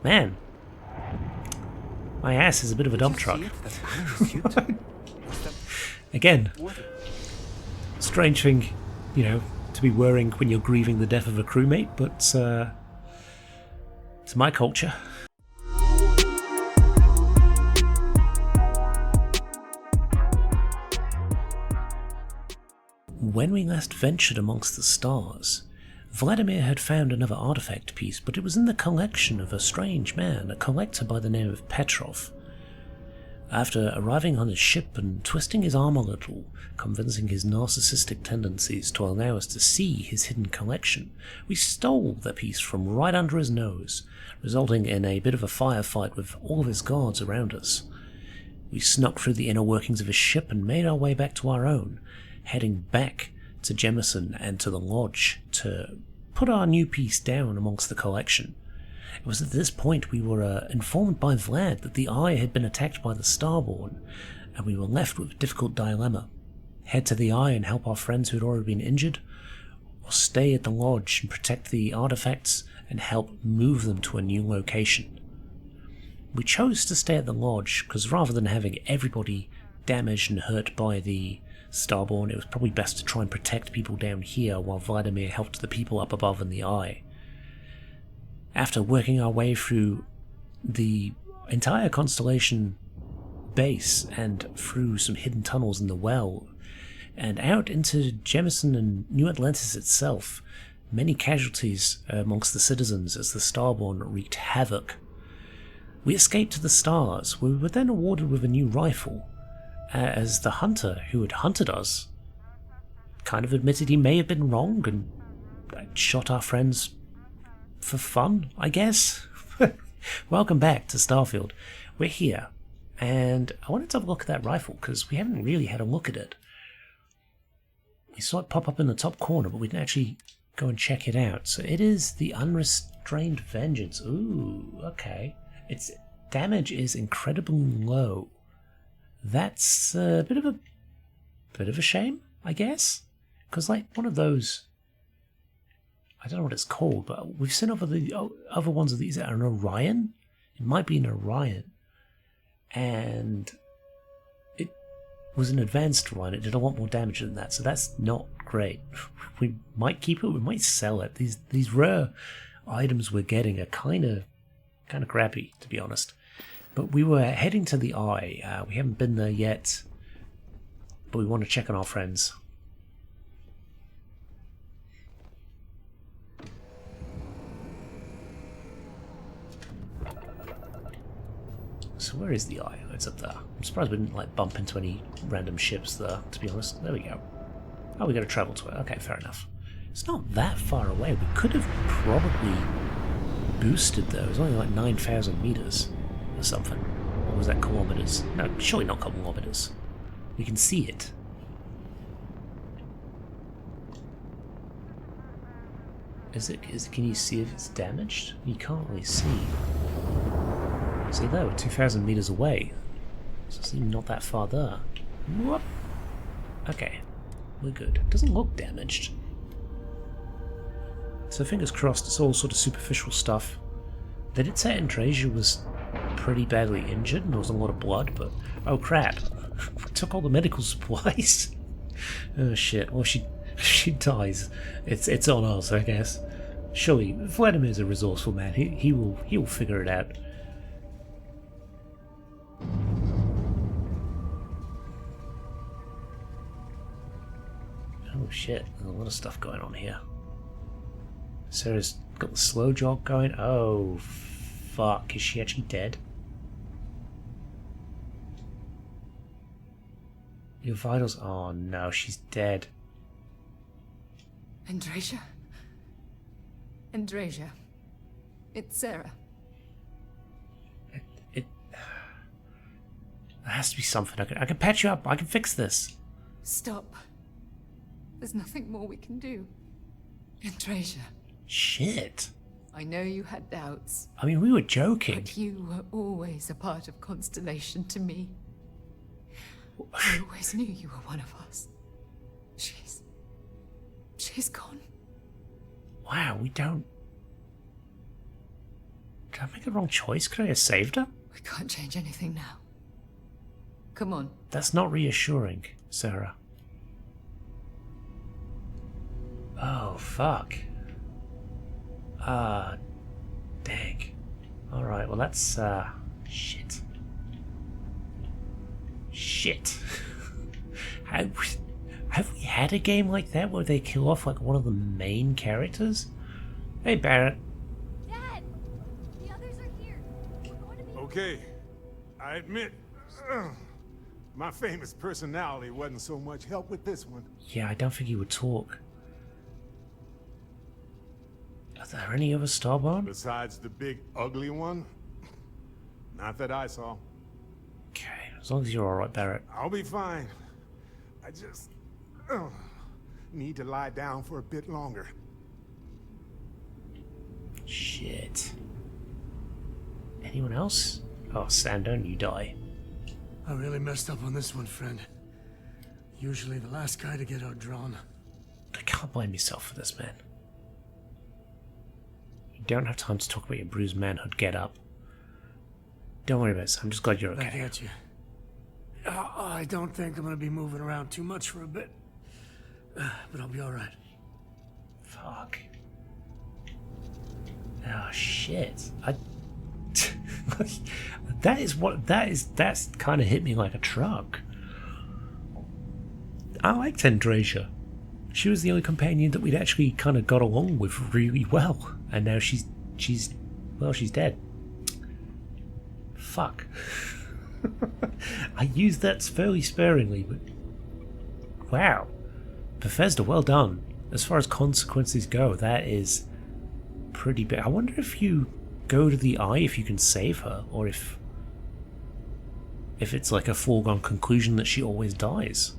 Man, my ass is a bit of a dump truck. Again, strange thing, you know, to be worrying when you're grieving the death of a crewmate, but it's my culture. When we last ventured amongst the stars, Vladimir had found another artifact piece, but it was in the collection of a strange man, a collector by the name of Petrov. After arriving on his ship and twisting his arm a little, convincing his narcissistic tendencies to allow us to see his hidden collection, we stole the piece from right under his nose, resulting in a bit of a firefight with all of his guards around us. We snuck through the inner workings of his ship and made our way back to our own, heading back to Jemison and to the lodge to put our new piece down amongst the collection. It was at this point we were informed by Vlad that the Eye had been attacked by the Starborn, and we were left with a difficult dilemma. Head to the Eye and help our friends who had already been injured, or stay at the lodge and protect the artifacts and help move them to a new location. We chose to stay at the lodge because rather than having everybody damaged and hurt by the Starborn, it was probably best to try and protect people down here while Vladimir helped the people up above in the Eye. After working our way through the entire Constellation base and through some hidden tunnels in the well, and out into Jemison and New Atlantis itself, many casualties amongst the citizens as the Starborn wreaked havoc. We escaped to the stars, where we were then awarded with a new rifle, as the hunter who had hunted us kind of admitted he may have been wrong and shot our friends for fun, I guess. Welcome back to Starfield. We're here, and I wanted to have a look at that rifle because we haven't really had a look at it. We saw it pop up in the top corner, but we didn't actually go and check it out. So it is the Unrestrained Vengeance. Ooh, okay. Its damage is incredibly low. That's a bit of a shame, I guess, because like one of those, I don't know what it's called, but we've seen other ones of these that are an Orion. It might be an Orion, and it was an advanced Orion. It did a lot more damage than that, so that's not great. We might keep it. We might sell it. These rare items we're getting are kind of crappy, to be honest. But we were heading to the Eye. We haven't been there yet, but we want to check on our friends. So where is the Eye? Oh, it's up there. I'm surprised we didn't bump into any random ships there, to be honest. There we go. Oh, we got to travel to it. Okay, fair enough. It's not that far away. We could have probably boosted though. It was only like 9,000 meters. Or something. Or was that kilometers? No, surely not kilometers. We can see it. Can you see if it's damaged? You can't really see. See there, we're 2,000 meters away. So it's not that far there. Whoop. Okay, we're good. It doesn't look damaged. So fingers crossed, it's all sort of superficial stuff. They did say Andrasia was pretty badly injured and there was a lot of blood, but oh crap, we took all the medical supplies. Oh shit, well she dies. It's on us, I guess. Surely Vladimir's a resourceful man. He will figure it out. Oh shit, there's a lot of stuff going on here. Sarah's got the slow jog going. Oh fuck, is she actually dead? Your vitals... Oh no, she's dead. Andrasia? Andrasia. It's Sarah. There has to be something. I can patch you up. I can fix this. Stop. There's nothing more we can do. Andrasia. Shit. I know you had doubts. I mean, we were joking. But you were always a part of Constellation to me. I always knew you were one of us. She's gone. Wow, we don't... Did I make the wrong choice? Could I have saved her? We can't change anything now. Come on. That's not reassuring, Sarah. Oh, fuck. Dang. Alright, well that's, shit. Shit. Have we had a game like that where they kill off like one of the main characters? Hey, Barrett. Dad! The others are here. We're going to be... Okay, I admit, my famous personality wasn't so much help with this one. Yeah, I don't think he would talk. Are there any other Starborn? Besides the big ugly one? Not that I saw. Okay, as long as you're alright, Barrett. I'll be fine. I just need to lie down for a bit longer. Shit. Anyone else? Oh, Sam, don't you die. I really messed up on this one, friend. Usually the last guy to get outdrawn. I can't blame yourself for this, man. You don't have time to talk about your bruised manhood. Get up. Don't worry about it. I'm just glad you're okay. I get you. I don't think I'm gonna be moving around too much for a bit. But I'll be alright. Fuck. Oh shit. That's kind of hit me like a truck. I liked Andrasia. She was the only companion that we'd actually kind of got along with really well, and now she's dead. Fuck. I used that fairly sparingly, but wow. Bethesda, well done. As far as consequences go, that is pretty big. I wonder if you go to the eye, if you can save her, or if it's like a foregone conclusion that she always dies.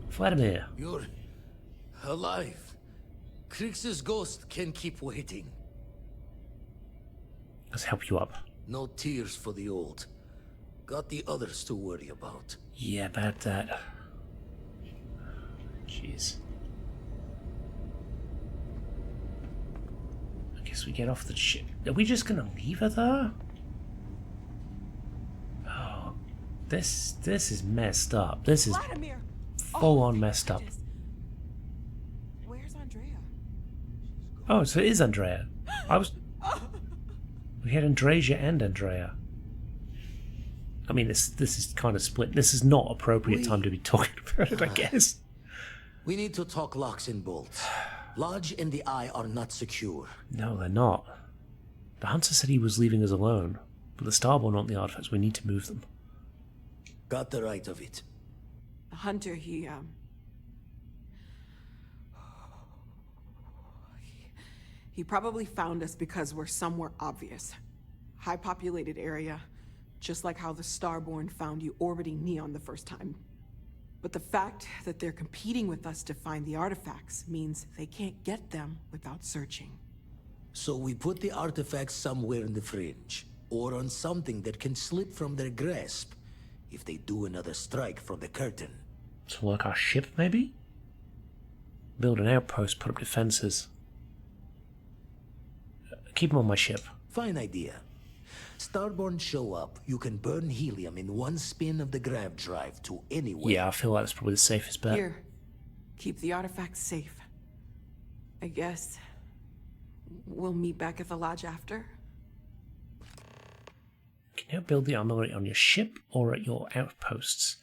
Vladimir. You're alive. Krix's ghost can keep waiting. Let's help you up. No tears for the old. Got the others to worry about. Yeah, about that. Jeez. I guess we get off the ship. Are we just gonna leave her there? Oh, this is messed up. This is Vladimir. full on messed up. Where's Andrea? Oh, so it is Andrea. We had Andrasia and Andrea. I mean, this is kind of split. This is not appropriate time to be talking about it, I guess. We need to talk locks and bolts. Lodge and the Eye are not secure. No, they're not. The hunter said he was leaving us alone, but the Starborn aren't the artifacts. We need to move them. Got the right of it. The hunter, he probably found us because we're somewhere obvious. High populated area, just like how the Starborn found you orbiting Neon the first time. But the fact that they're competing with us to find the artifacts means they can't get them without searching. So we put the artifacts somewhere in the fringe, or on something that can slip from their grasp if they do another strike from the curtain. So like our ship, maybe? Build an outpost, put up defenses. Keep them on my ship. Fine idea. Starborn show up, you can burn helium in one spin of the grav drive to anywhere. Yeah, I feel like that's probably the safest bet. Here, keep the artifacts safe. I guess we'll meet back at the lodge after. Can you build the armory on your ship or at your outposts?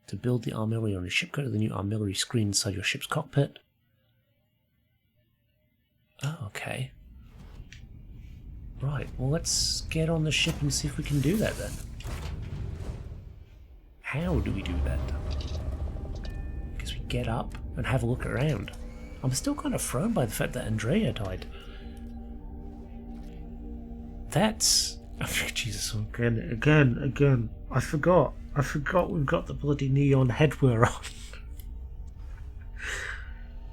To build the armory on your ship, go to the new armory screen inside your ship's cockpit. Oh, okay. Right, well let's get on the ship and see if we can do that then. How do we do that? Because we get up and have a look around. I'm still kind of thrown by the fact that Andrea died. That's... Oh, Jesus, again. I forgot we've got the bloody neon headwear on.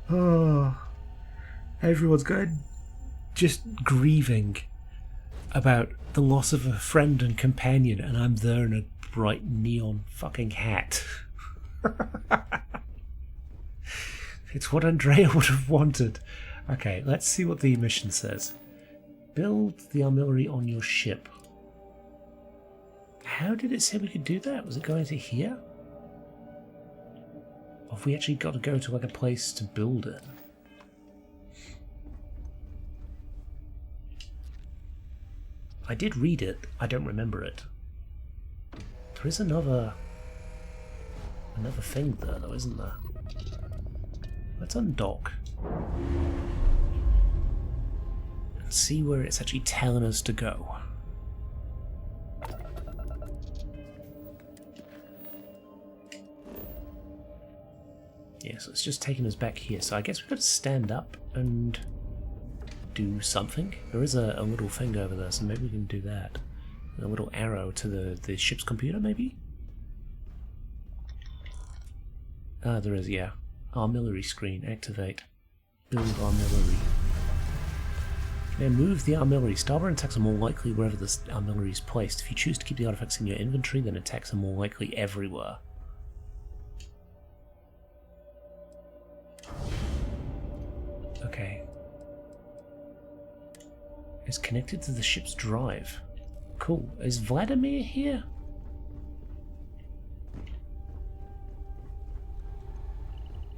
Oh, everyone's going just grieving about the loss of a friend and companion, and I'm there in a bright neon fucking hat. It's what Andrea would have wanted. Okay, let's see what the mission says. Build the artillery on your ship. How did it say we could do that? Was it going to here? Or have we actually got to go to like a place to build it? I did read it, I don't remember it. There is another thing there though, isn't there? Let's undock. And see where it's actually telling us to go. Yeah, so it's just taking us back here. So I guess we've got to stand up and do something. There is a little thing over there, so maybe we can do that. A little arrow to the ship's computer, maybe? Ah, there is, yeah. Artillery screen, activate. Build artillery. Now move the artillery. Starboard attacks are more likely wherever the artillery is placed. If you choose to keep the artifacts in your inventory, then attacks are more likely everywhere. Okay. It's connected to the ship's drive. Cool. Is Vladimir here?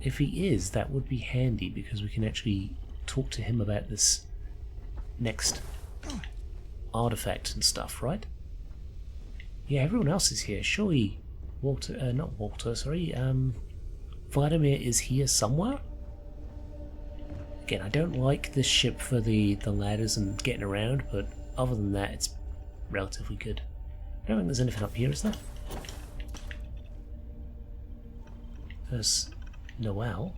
If he is, that would be handy because we can actually talk to him about this next artifact and stuff, right? Yeah, everyone else is here. Surely Walter, not Walter, sorry, Vladimir is here somewhere? Again, I don't like this ship for the ladders and getting around, but other than that, it's relatively good. I don't think there's anything up here, is there? There's Noel.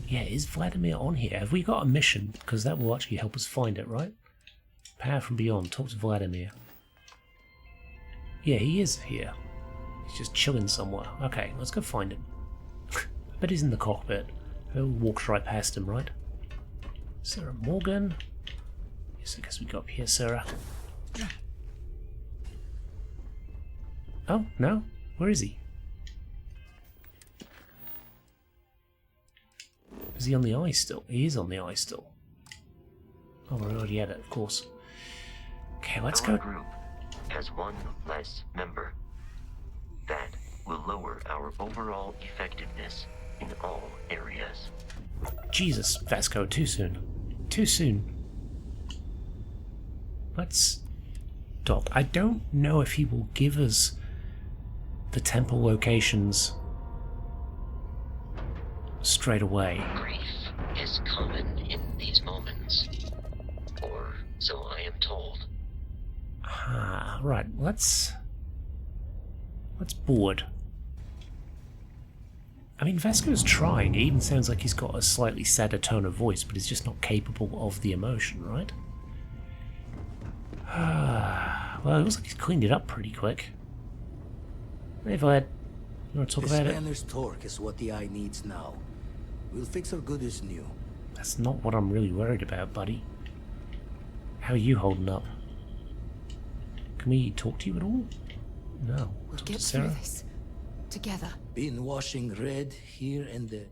Yeah, is Vladimir on here? Have we got a mission? Because that will actually help us find it, right? Power from beyond. Talk to Vladimir. Yeah, he is here. He's just chilling somewhere. Okay, let's go find him. I bet he's in the cockpit. Who walks right past him, right? Sarah Morgan. Yes, I guess we go up here, Sarah. Oh, no? Where is he? Is he on the ice still? He is on the ice still. Oh, we're already at it, of course. Okay, let's go. Our group has one less member. That will lower our overall effectiveness in all areas. Jesus, Vasco, too soon. Too soon. Let's dock. I don't know if he will give us the temple locations straight away. Grief is common in these moments, or so I am told. Ah, right. Let's board. I mean, Vasco's trying. It even sounds like he's got a slightly sadder tone of voice, but he's just not capable of the emotion, right? Well, it looks like he's cleaned it up pretty quick. Hey, Vlad. You want to talk about it? The spanner's torque is what the eye needs now. We'll fix her good as new. That's not what I'm really worried about, buddy. How are you holding up? Can we talk to you at all? No. We'll Talk get to through Sarah? this together. Been washing red here and there.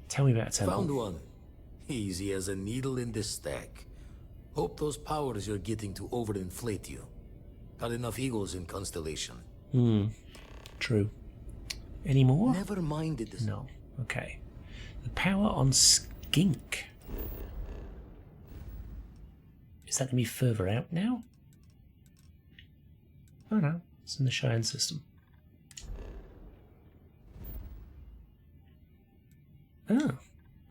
Tell me about Temple. Found one. Easy as a needle in the stack. Hope those powers you're getting to overinflate you. Got enough egos in Constellation. True. Any more? Never minded this. No. Okay. The power on Skink. Is that going to be further out now? Oh no, it's in the Cheyenne system. Oh,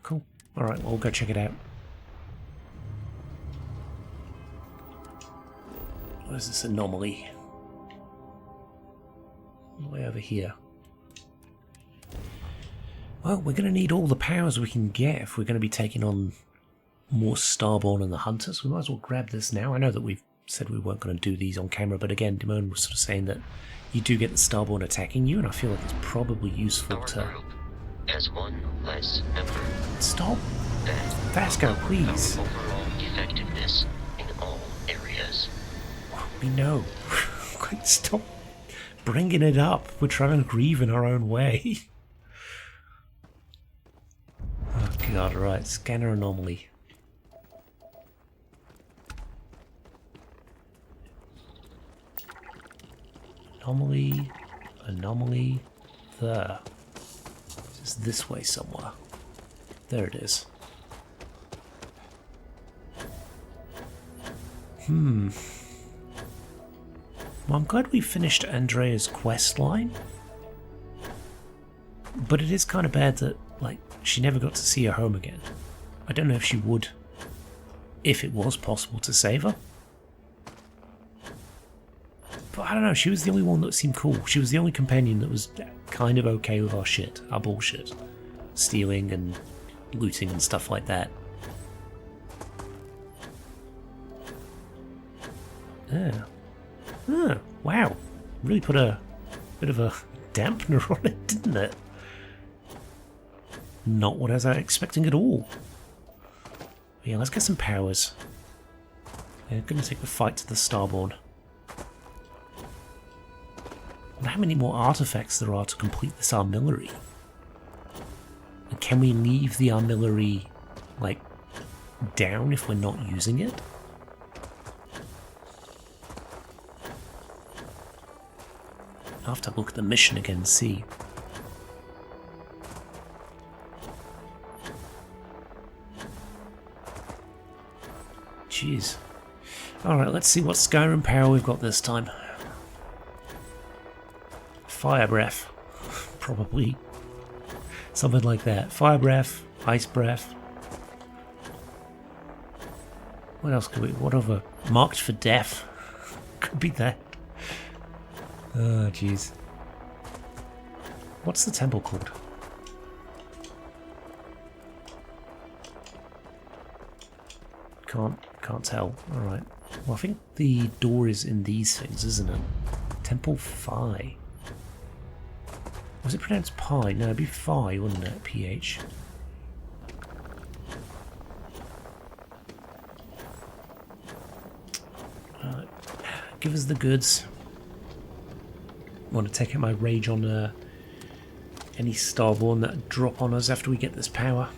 cool. Alright, well, we'll go check it out. What is this anomaly? All the way over here. Well, we're going to need all the powers we can get if we're going to be taking on more Starborn and the Hunters. We might as well grab this now. I know that we've said we weren't going to do these on camera, but again, Damone was sort of saying that you do get the Starborn attacking you, and I feel like it's probably useful Our to... group has one less member. Stop! That Vasco, will lower please! our overall effectiveness in all areas. We know. Stop bringing it up. We're trying to grieve in our own way. God, right. Scanner anomaly. Anomaly. Anomaly. There. It's this way somewhere. There it is. Well, I'm glad we finished Andrea's quest line. But it is kind of bad that, like, she never got to see her home again. I don't know if she would, if it was possible to save her. But I don't know, she was the only one that seemed cool. She was the only companion that was kind of okay with our shit, our bullshit. Stealing and looting and stuff like that. Wow. Really put a bit of a dampener on it, didn't it? Not what I was expecting at all. Yeah, let's get some powers. Yeah, gonna take the fight to the Starborn. I wonder how many more artifacts there are to complete this armillary. And can we leave the armillary, like, down if we're not using it? I'll have to look at the mission again and see. Jeez. Alright, let's see what Skyrim power we've got this time. Fire breath. Probably. Something like that. Fire breath, ice breath. What else could we... What other... Marked for death. Could be that. Oh, jeez. What's the temple called? Can't tell. Alright. Well, I think the door is in these things, isn't it? Temple Phi. Was it pronounced Pi? No, it'd be Phi, wouldn't it? PH. Give us the goods. Want to take out my rage on any Starborn that drop on us after we get this power.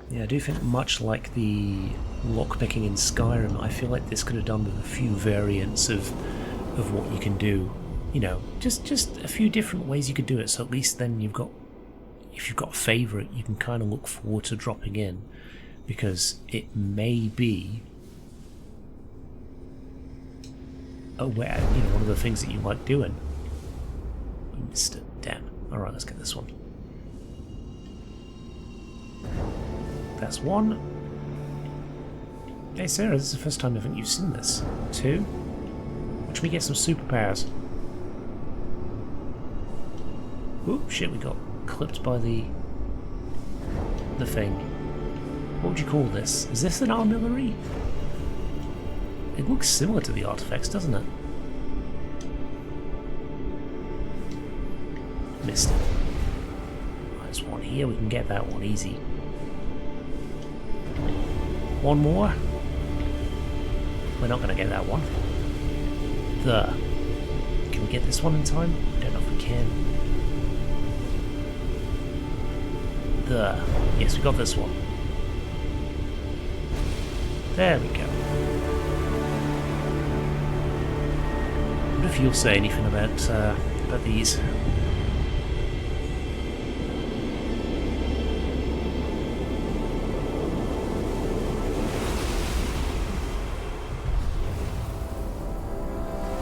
Yeah, I do think much like the lockpicking in Skyrim, I feel like this could have done with a few variants of what you can do. You know, just a few different ways you could do it, so at least then you've got, if you've got a favourite, you can kind of look forward to dropping in, because it may be one of the things that you like doing. We missed it. Damn. Alright, let's get this one. That's one. Hey Sarah, this is the first time I think you've seen this. Two. Watch me get some superpowers. Oop, shit, we got clipped by the thing. What would you call this? Is this an armillary? It looks similar to the artifacts, doesn't it? Missed it. There's one here, we can get that one easy. One more. We're not going to get that one. Can we get this one in time? I don't know if we can. Yes, we got this one. There we go. What if you'll say anything about these?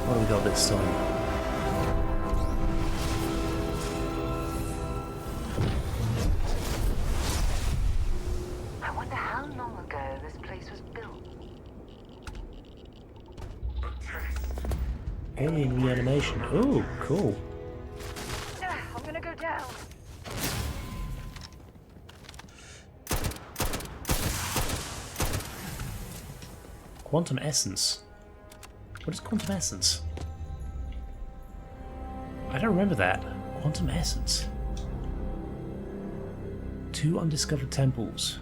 What do we got this time? Alien reanimation. Oh, cool. I'm gonna go down. Quantum essence. What is quantum essence? I don't remember that. Quantum essence. 2 undiscovered temples.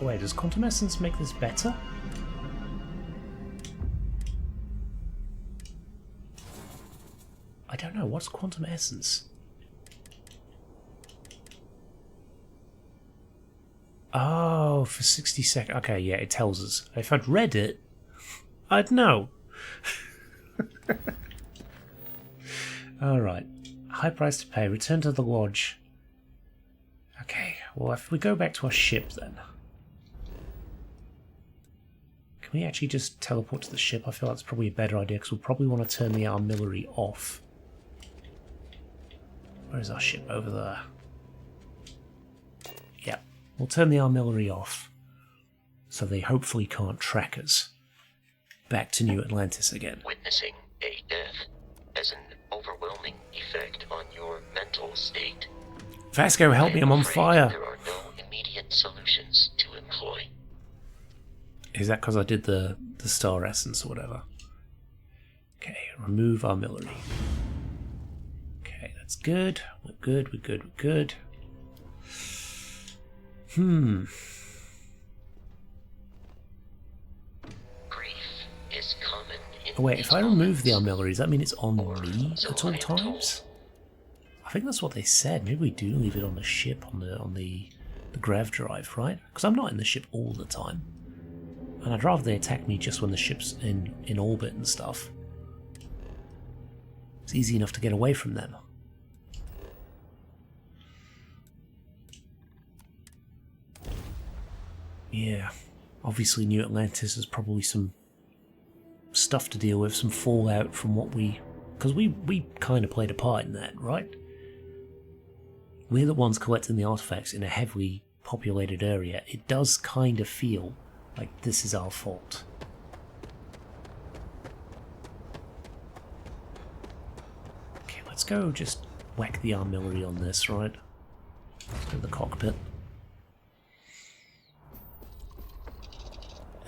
Wait, does quantum essence make this better? I don't know. What's quantum essence? Oh, for 60 seconds. Okay, yeah, it tells us. If I'd read it, I'd know. Alright. High price to pay. Return to the lodge. Okay, well, if we go back to our ship then. Can we actually just teleport to the ship? I feel that's probably a better idea because we'll probably want to turn the artillery off. Where's our ship? Over there. Yep. We'll turn the artillery off. So they hopefully can't track us. Back to New Atlantis again. Witnessing a death has an overwhelming effect on your mental state. Vasco, help me, I'm on fire. There are no immediate solutions to employ. Is that because I did the star essence or whatever? Okay, remove artillery. Okay, that's good. We're good, we're good, we're good. Grief is common in Oh wait, if I remove the artillery, does that mean it's on me so at all I am told. times? I think that's what they said. Maybe we do leave it on the ship, on the grav drive, right? Because I'm not in the ship all the time. And I'd rather they attack me just when the ship's in orbit and stuff. It's easy enough to get away from them. Yeah, obviously New Atlantis has probably some stuff to deal with, some fallout from what we... Because we kind of played a part in that, right? We're the ones collecting the artifacts in a heavily populated area. It does kind of feel like this is our fault. Okay, let's go just whack the artillery on this, right? Let's go to the cockpit.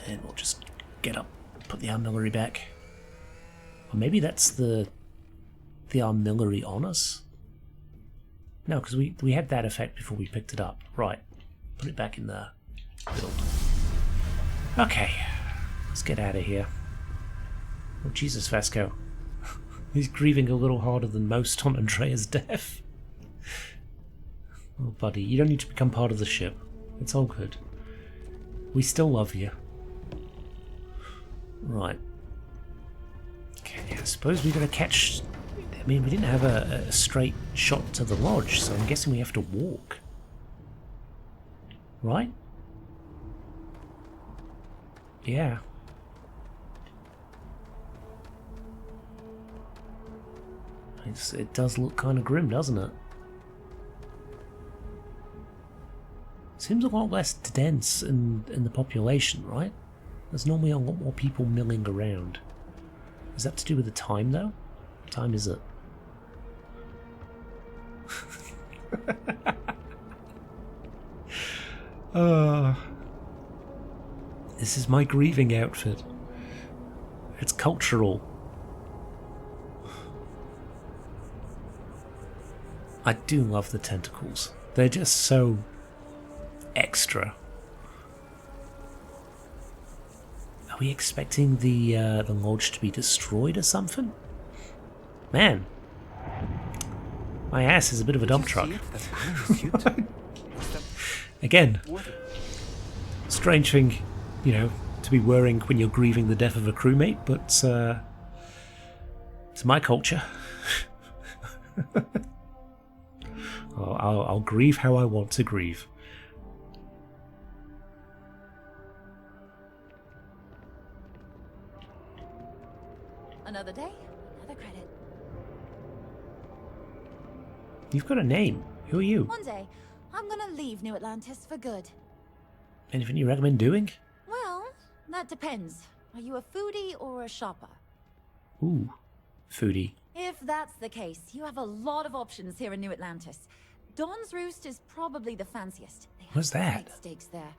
And we'll just get up, put the artillery back. Or maybe that's the artillery on us? No, because we had that effect before we picked it up. Right. Put it back in there. Build. Okay. Let's get out of here. Oh, Jesus, Vasco. He's grieving a little harder than most on Andrea's death. Oh, buddy, you don't need to become part of the ship. It's all good. We still love you. Right. Okay, I suppose we're going to catch... I mean, we didn't have a straight shot to the lodge, so I'm guessing we have to walk. Right? Yeah. It does look kind of grim, doesn't it? Seems a lot less dense in the population, right? There's normally a lot more people milling around. Is that to do with the time, though? What time is it? This is my grieving outfit. It's cultural. I do love the tentacles. They're just so extra. Are we expecting the lodge to be destroyed or something? Man, my ass is a bit of a dump truck. Again, strange thing, you know, to be wearing when you're grieving the death of a crewmate, but it's my culture. I'll grieve how I want to grieve. Another day, another credit. You've got a name. Who are you? One day, I'm gonna leave New Atlantis for good. Anything you recommend doing? Well, that depends. Are you a foodie or a shopper? Ooh, foodie. If that's the case, you have a lot of options here in New Atlantis. Dawn's Roost is probably the fanciest. They have What's that? great steaks there.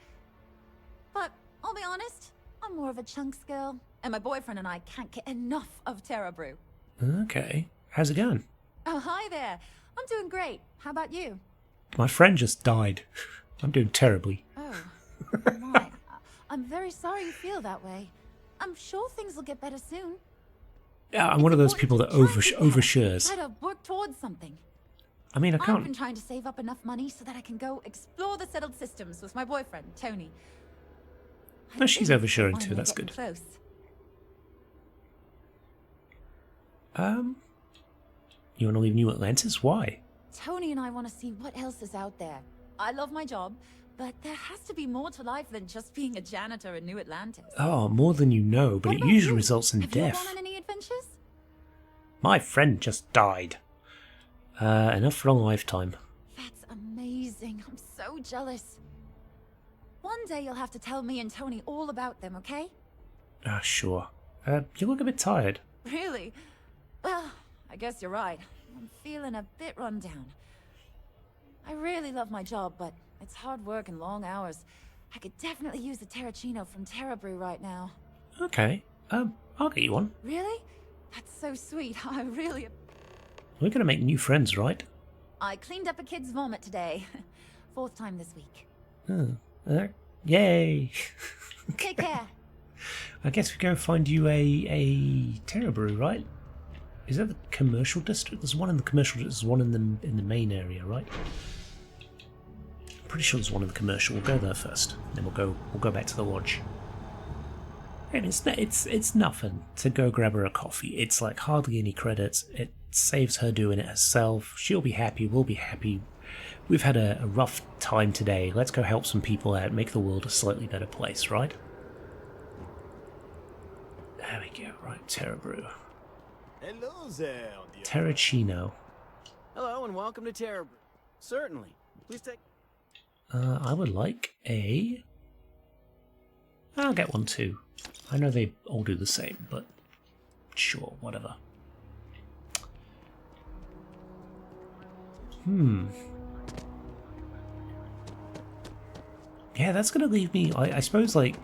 But I'll be honest, I'm more of a chunks girl, and my boyfriend and I can't get enough of Terra Brew. Okay. How's it going? Oh, hi there. I'm doing great. How about you? My friend just died. I'm doing terribly. Oh, My, I'm very sorry you feel that way. I'm sure things will get better soon. Yeah, I'm one of those people that overshares. Try to work towards something. I mean, I I've been can't. trying to save up enough money so that I can go explore the settled systems with my boyfriend, Tony. No, she's think oversharing we're too. finally That's getting good. Close. You want to leave New Atlantis? Why? Tony and I want to see what else is out there. I love my job, but there has to be more to life than just being a janitor in New Atlantis. Oh, more than you know, but What it about usually you? results in Have you death. gone on any adventures? My friend just died. Enough for a lifetime. That's amazing. I'm so jealous. One day you'll have to tell me and Tony all about them, okay? Sure. You look a bit tired. Really? Well, I guess you're right. I'm feeling a bit run down. I really love my job, but it's hard work and long hours. I could definitely use a Terracino from Terra Brew right now. Okay. I'll get you one. Really? That's so sweet. I really... We're gonna make new friends, right? I cleaned up a kid's vomit today. 4th time this week. Yay! Take care. I guess we go find you a Terra Brew, right? Is that the commercial district? There's one in the commercial. There's one in the main area, right? I'm pretty sure there's one in the commercial. We'll go there first, then we'll go back to the lodge. And it's nothing to go grab her a coffee. It's like hardly any credits. It saves her doing it herself. She'll be happy. We'll be happy. We've had a rough time today. Let's go help some people out. Make the world a slightly better place, right? There we go. Right, Terra Brew. Hello there, dear. Terracino. Hello and welcome to Terra. Certainly. Please take... I would like a... I'll get one too. I know they all do the same, but sure, whatever. Yeah, that's going to leave me... I suppose, like,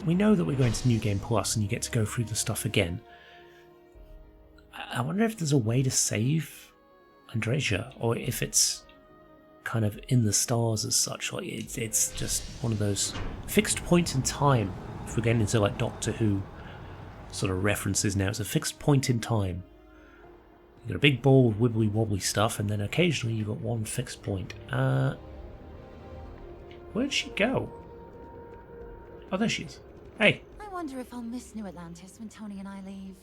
we know that we're going to New Game Plus and you get to go through the stuff again. I wonder if there's a way to save Andresia, or if it's kind of in the stars as such. Like it's just one of those fixed points in time. If we're getting into like Doctor Who sort of references now, it's a fixed point in time. You've got a big ball of wibbly wobbly stuff, and then occasionally you've got one fixed point. Where'd she go? Oh, there she is. Hey. I wonder if I'll miss New Atlantis when Tony and I leave.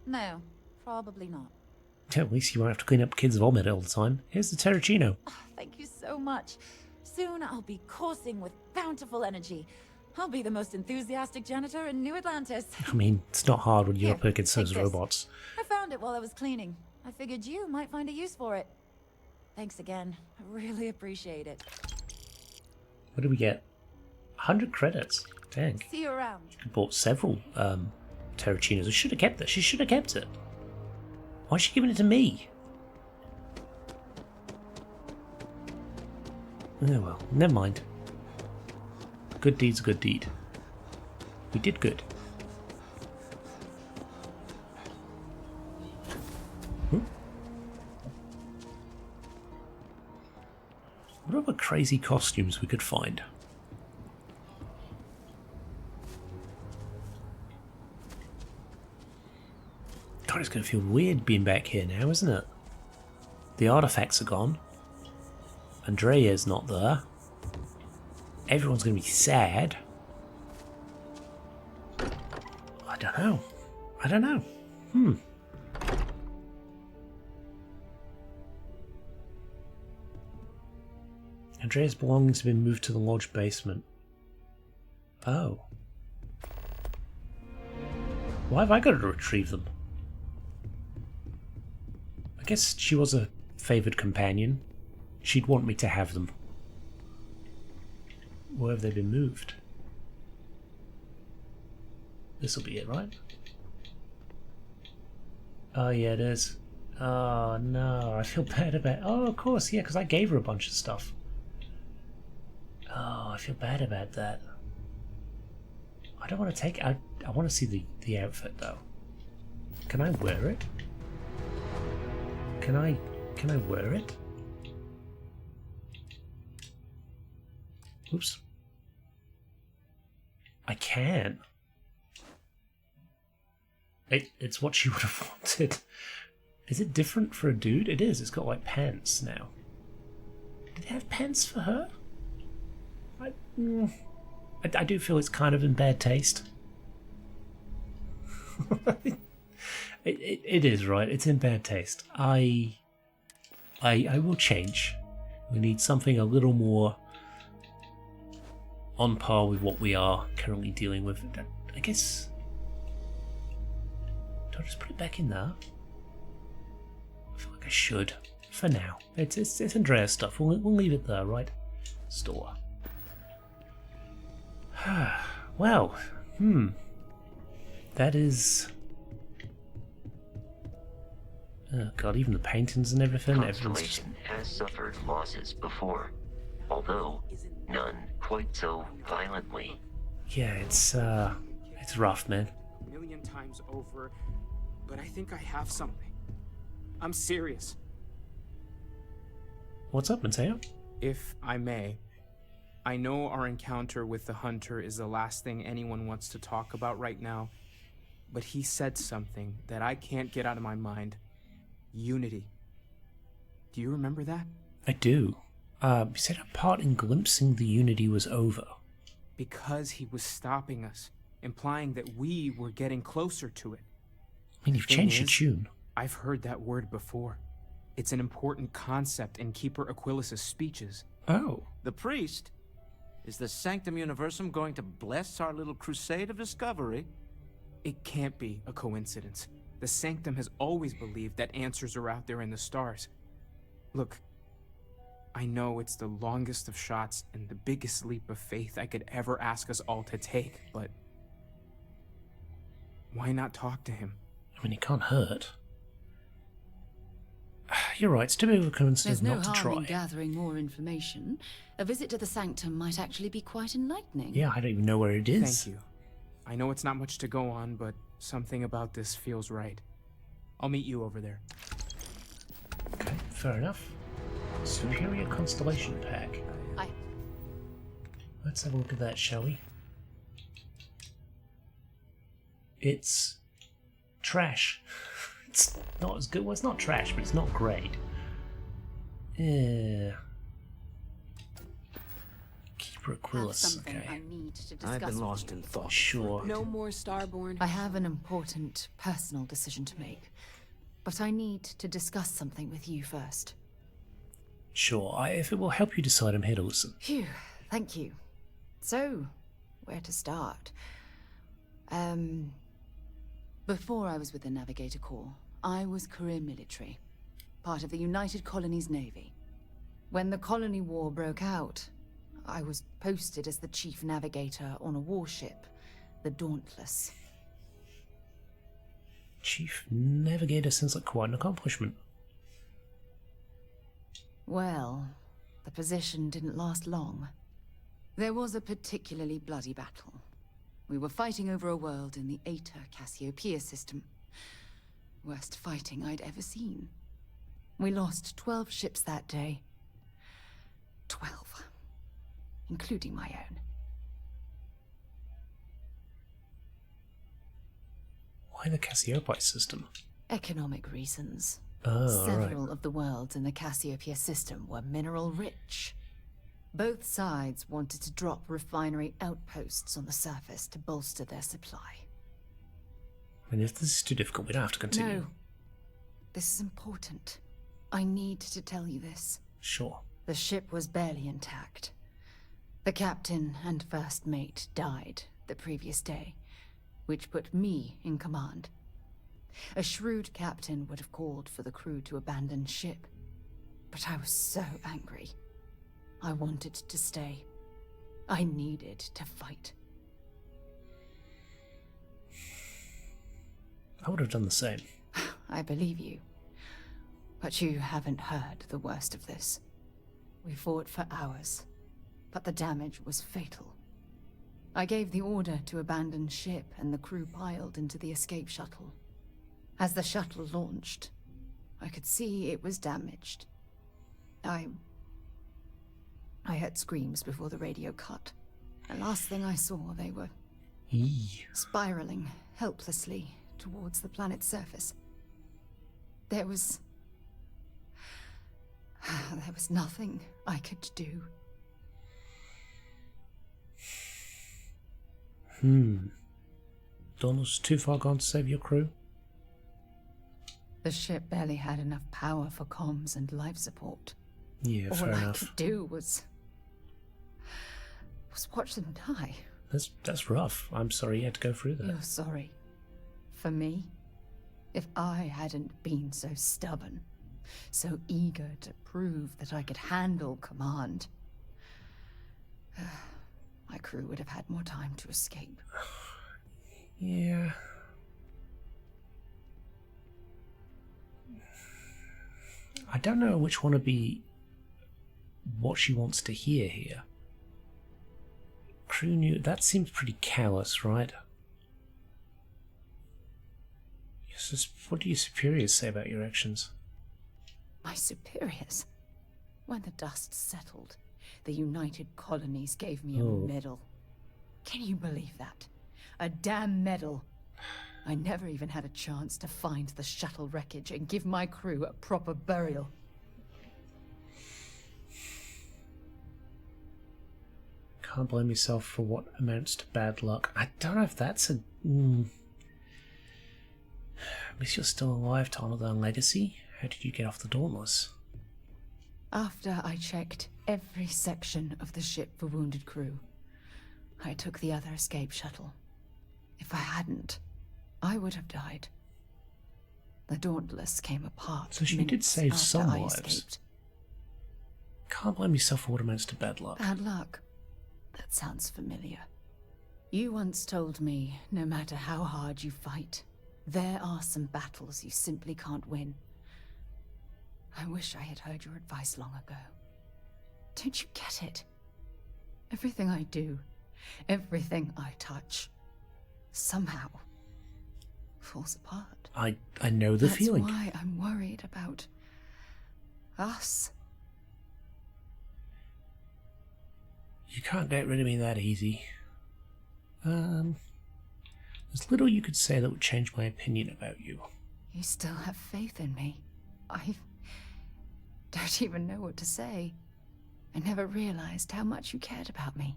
No, probably not. At least you won't have to clean up kids' vomit all the time. Here's the Terracino. Oh, thank you so much. Soon I'll be coursing with bountiful energy. I'll be the most enthusiastic janitor in New Atlantis. I mean, it's not hard when you're Here, up against those take this. robots. I found it while I was cleaning. I figured you might find a use for it. Thanks again. I really appreciate it. What did we get? 100 credits. Dang. See you around. She bought several Terracinos. I should have kept it. She should have kept it. Why is she giving it to me? Oh well, never mind. Good deed's a good deed. We did good. What other crazy costumes we could find? God, it's going to feel weird being back here now, isn't it? The artifacts are gone. Andrea's not there. Everyone's going to be sad. I don't know. I don't know. Andrea's belongings have been moved to the lodge basement. Oh. Why have I got to retrieve them? I guess she was a favoured companion. She'd want me to have them. Where have they been moved? This'll be it, right? Oh yeah, it is. Oh no, I feel bad about... Oh, of course, yeah, because I gave her a bunch of stuff. Oh, I feel bad about that. I don't want to take... I want to see the outfit, though. Can I wear it? Can I wear it? Oops. I can. It's what she would have wanted. Is it different for a dude? It is. It's got like pants now. Did they have pants for her? I do feel it's kind of in bad taste. It is, right? It's in bad taste. I will change. We need something a little more on par with what we are currently dealing with. I guess... Do I just put it back in there? I feel like I should. For now. It's Andrea's stuff. We'll leave it there, right? Store. Well, that is... Oh god, even the paintings and everything. Constellation has suffered losses before, although none quite so violently. Yeah, it's rough, man. A million times over, but I think I have something. I'm serious. What's up, Mateo? If I may, I know our encounter with the Hunter is the last thing anyone wants to talk about right now, but he said something that I can't get out of my mind. Unity. Do you remember that? I do. You said a part in glimpsing the Unity was over. Because he was stopping us, implying that we were getting closer to it. I mean, you've changed your tune. I've heard that word before. It's an important concept in Keeper Aquilas's speeches. Oh. The priest? Is the Sanctum Universum going to bless our little crusade of discovery? It can't be a coincidence. The Sanctum has always believed that answers are out there in the stars. Look, I know it's the longest of shots and the biggest leap of faith I could ever ask us all to take, but why not talk to him? I mean, it can't hurt. You're right, it's too big of a coincidence There's no not to harm in try. gathering more information. A visit to the Sanctum might actually be quite enlightening. Yeah, I don't even know where it is. Thank you. I know it's not much to go on, but something about this feels right. I'll meet you over there. Okay, fair enough. Superior Constellation Pack. Aye. Let's have a look at that, shall we? It's trash. It's not as good. Well, it's not trash, but it's not great. Yeah. Keeper Aquilas. Okay. I need to discuss I've been with lost you. in thought. Sure. No more Starborn. I have an important personal decision to make, but I need to discuss something with you first. Sure. If it will help you decide, I'm here to listen. Phew, thank you. So, where to start? Before I was with the Navigator Corps, I was career military, part of the United Colonies Navy. When the Colony War broke out, I was posted as the chief navigator on a warship, the Dauntless. Chief Navigator sounds like quite an accomplishment. Well, the position didn't last long. There was a particularly bloody battle. We were fighting over a world in the Eta Cassiopeia system. Worst fighting I'd ever seen. We lost 12 ships that day. 12. Including my own. Why the Cassiopeia system? Economic reasons. Oh, Several right. of the worlds in the Cassiopeia system were mineral rich. Both sides wanted to drop refinery outposts on the surface to bolster their supply. I mean, if this is too difficult, we don't have to continue. No. This is important. I need to tell you this. Sure. The ship was barely intact. The captain and first mate died the previous day, which put me in command. A shrewd captain would have called for the crew to abandon ship, but I was so angry. I wanted to stay. I needed to fight. I would have done the same. I believe you. But you haven't heard the worst of this. We fought for hours, but the damage was fatal. I gave the order to abandon ship and the crew piled into the escape shuttle. As the shuttle launched, I could see it was damaged. I heard screams before the radio cut. The last thing I saw, they were spiraling helplessly towards the planet's surface. There was nothing I could do. Donald's too far gone to save your crew? The ship barely had enough power for comms and life support. Yeah, fair All I enough. could do was watch them die. That's rough. I'm sorry you had to go through that. You're sorry. For me? If I hadn't been so stubborn, so eager to prove that I could handle command, my crew would have had more time to escape. Yeah. I don't know which one would be what she wants to hear here. Crew new, that seems pretty callous, right? What do your superiors say about your actions? My superiors? When the dust settled, the United Colonies gave me a medal. Can you believe that? A damn medal. I never even had a chance to find the shuttle wreckage and give my crew a proper burial. Can't blame yourself for what amounts to bad luck. I don't know if that's a... At least you're still alive to honor their legacy. How did you get off the Dauntless? After I checked every section of the ship for wounded crew, I took the other escape shuttle. If I hadn't, I would have died. The Dauntless came apart. So she did save some I lives. escaped. Can't blame yourself for what amounts to bad luck. Bad luck? That sounds familiar. You once told me, no matter how hard you fight, there are some battles you simply can't win. I wish I had heard your advice long ago. Don't you get it? Everything I do, everything I touch, somehow falls apart. I know the feeling. That's why I'm worried about us. You can't get rid of me that easy. There's little you could say that would change my opinion about you. You still have faith in me. I don't even know what to say. I never realized how much you cared about me.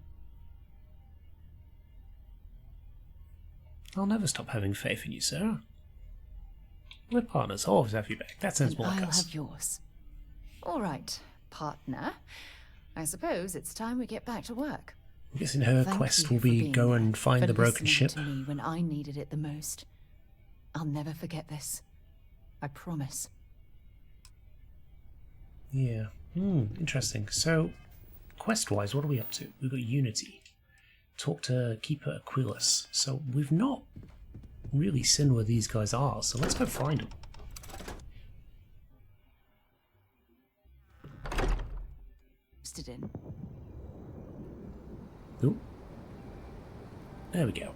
I'll never stop having faith in you, Sarah. We're partners. I'll always have you back. That sounds more like I'll us. have yours. All right, partner. I suppose it's time we get back to work. I'm guessing her Thank quest you will for be being go there, and find for the broken listening ship. to me when I needed it the most. I'll never forget this. I promise. Yeah. Interesting. So, quest-wise, what are we up to? We've got Unity. Talk to Keeper Aquilus. So we've not really seen where these guys are, so let's go find them. Posted in. Ooh. There we go.